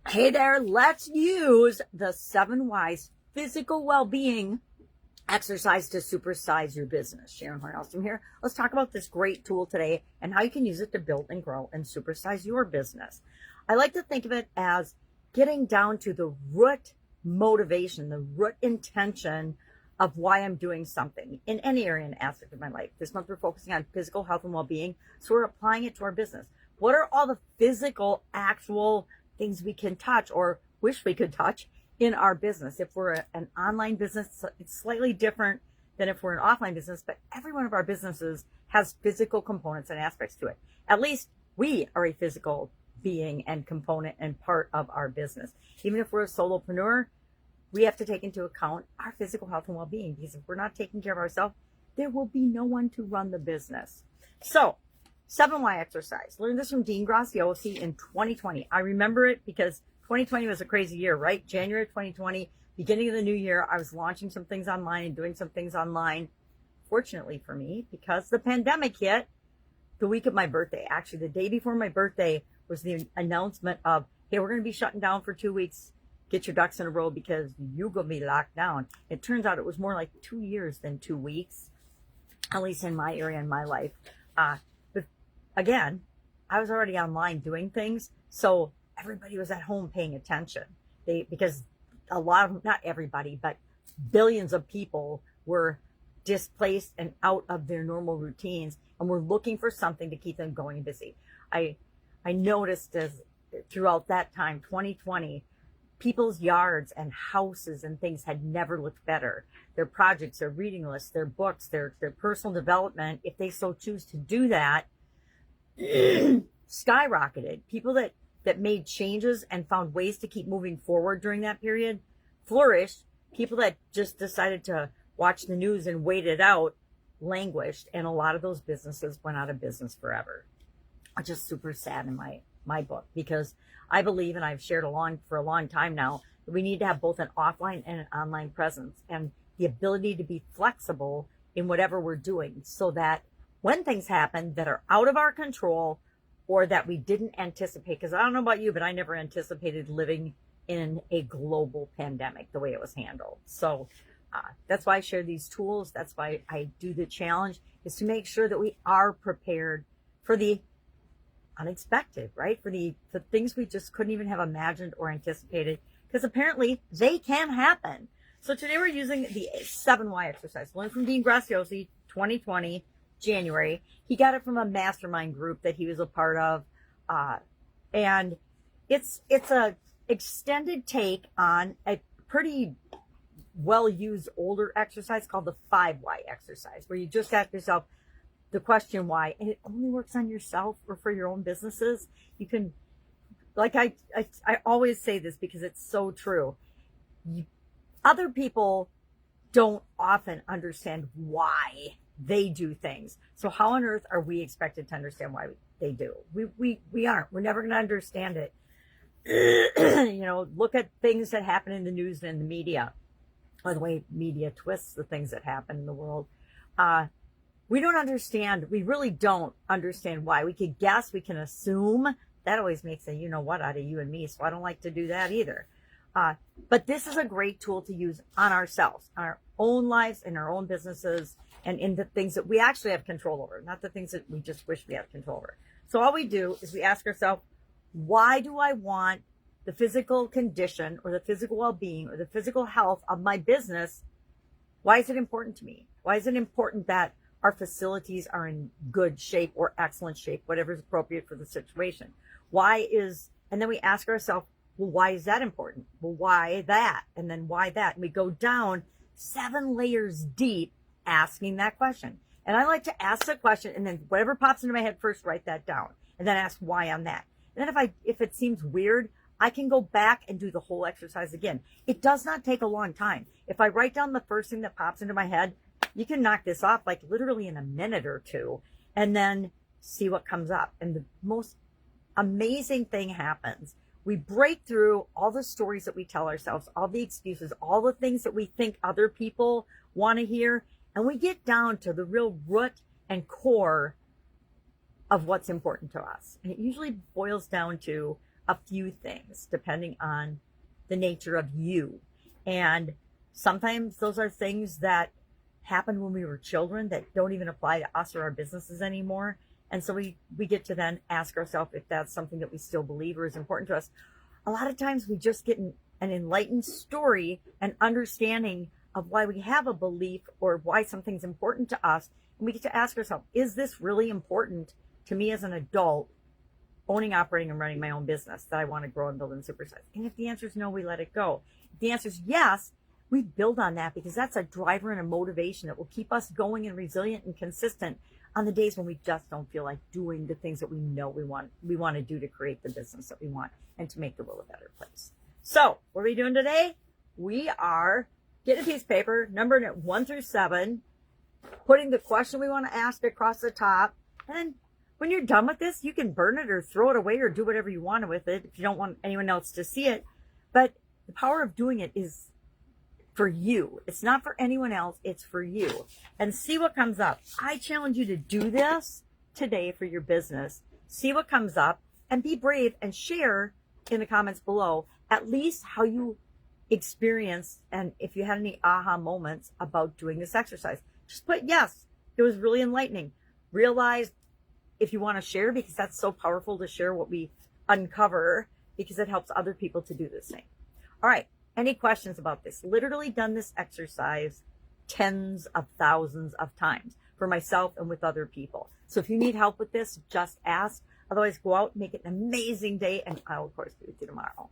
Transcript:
Hey there, let's use the 7 Wise physical well-being exercise to supersize your business. Sharon Horne-Ellstrom here. Let's talk about this great tool today and how you can use it to build and grow and supersize your business. I like to think of it as getting down to the root motivation, the root intention of why I'm doing something in any area and aspect of my life. This month we're focusing on physical health and well-being, so we're applying it to our business. What are all the physical, actual things we can touch or wish we could touch in our business? If we're an online business, it's slightly different than if we're an offline business, but every one of our businesses has physical components and aspects to it. At least we are a physical being and component and part of our business. Even if we're a solopreneur, we have to take into account our physical health and well-being, because if we're not taking care of ourselves, there will be no one to run the business. So 7Y exercise. Learned this from Dean Graziosi in 2020. I remember it because 2020 was a crazy year, right? January 2020, beginning of the new year, I was launching some things online and doing some things online. Fortunately for me, because the pandemic hit the week of my birthday. Actually, the day before my birthday was the announcement of, hey, we're going to be shutting down for 2 weeks. Get your ducks in a row because you're going to be locked down. It turns out it was more like 2 years than 2 weeks, at least in my area, in my life. But again, I was already online doing things, so everybody was at home paying attention. Because a lot of, not everybody, but billions of people were displaced and out of their normal routines and were looking for something to keep them going and busy. I noticed as throughout that time, 2020, people's yards and houses and things had never looked better. Their projects, their reading lists, their books, their personal development, if they so choose to do that, skyrocketed. People that made changes and found ways to keep moving forward during that period flourished. People that just decided to watch the news and wait it out languished, and a lot of those businesses went out of business forever. Which is super sad in my book, because I believe, and I've shared for a long time now, that we need to have both an offline and an online presence, and the ability to be flexible in whatever we're doing, so that when things happen that are out of our control or that we didn't anticipate, because I don't know about you, but I never anticipated living in a global pandemic the way it was handled. So that's why I share these tools. That's why I do the challenge, is to make sure that we are prepared for the unexpected, right? For the things we just couldn't even have imagined or anticipated, because apparently they can happen. So today we're using the 7Y exercise. Learned from Dean Graziosi, 2020, January. He got it from a mastermind group that he was a part of. And it's a extended take on a pretty well-used older exercise called the 5Y exercise, where you just ask yourself the question why, and it only works on yourself or for your own businesses. You can, like I always say this because it's so true. Other people don't often understand why they do things. So how on earth are we expected to understand why they do? We aren't. We're never going to understand it. Look at things that happen in the news and in the media, or the way media twists the things that happen in the world. We don't understand. We really don't understand why. We could guess, we can assume. That always makes a you-know-what out of you and me, so I don't like to do that either. But this is a great tool to use on ourselves, on our own lives, in our own businesses, and in the things that we actually have control over, not the things that we just wish we had control over. So all we do is we ask ourselves, why do I want the physical condition or the physical well-being or the physical health of my business? Why is it important to me? Why is it important that our facilities are in good shape or excellent shape, whatever is appropriate for the situation? And then we ask ourselves, well, why is that important? Well, why that? And then why that? And we go down 7 layers deep asking that question. And I like to ask the question, and then whatever pops into my head first, write that down, and then ask why on that. And then if it seems weird, I can go back and do the whole exercise again. It does not take a long time. If I write down the first thing that pops into my head, you can knock this off like literally in a minute or two, and then see what comes up. And the most amazing thing happens. We break through all the stories that we tell ourselves, all the excuses, all the things that we think other people want to hear, and we get down to the real root and core of what's important to us. And it usually boils down to a few things depending on the nature of you. And sometimes those are things that happened when we were children that don't even apply to us or our businesses anymore. And so we get to then ask ourselves if that's something that we still believe or is important to us. A lot of times we just get an enlightened story and understanding of why we have a belief or why something's important to us. And we get to ask ourselves, is this really important to me as an adult, owning, operating, and running my own business that I want to grow and build and supersize? And if the answer is no, we let it go. If the answer is yes, we build on that, because that's a driver and a motivation that will keep us going and resilient and consistent on the days when we just don't feel like doing the things that we know we want to do to create the business that we want and to make the world a better place. So what are we doing today? We are getting a piece of paper, numbering it 1 through 7, putting the question we want to ask across the top, and then when you're done with this, you can burn it or throw it away or do whatever you want with it if you don't want anyone else to see it. But the power of doing it is for you. It's not for anyone else. It's for you. And see what comes up. I challenge you to do this today for your business. See what comes up and be brave and share in the comments below at least how you experienced and if you had any aha moments about doing this exercise. Just put yes. It was really enlightening. Realize if you want to share, because that's so powerful to share what we uncover, because it helps other people to do the same. All right. Any questions about this? Literally done this exercise tens of thousands of times for myself and with other people. So if you need help with this, just ask. Otherwise, go out, make it an amazing day, and I'll, of course, be with you tomorrow.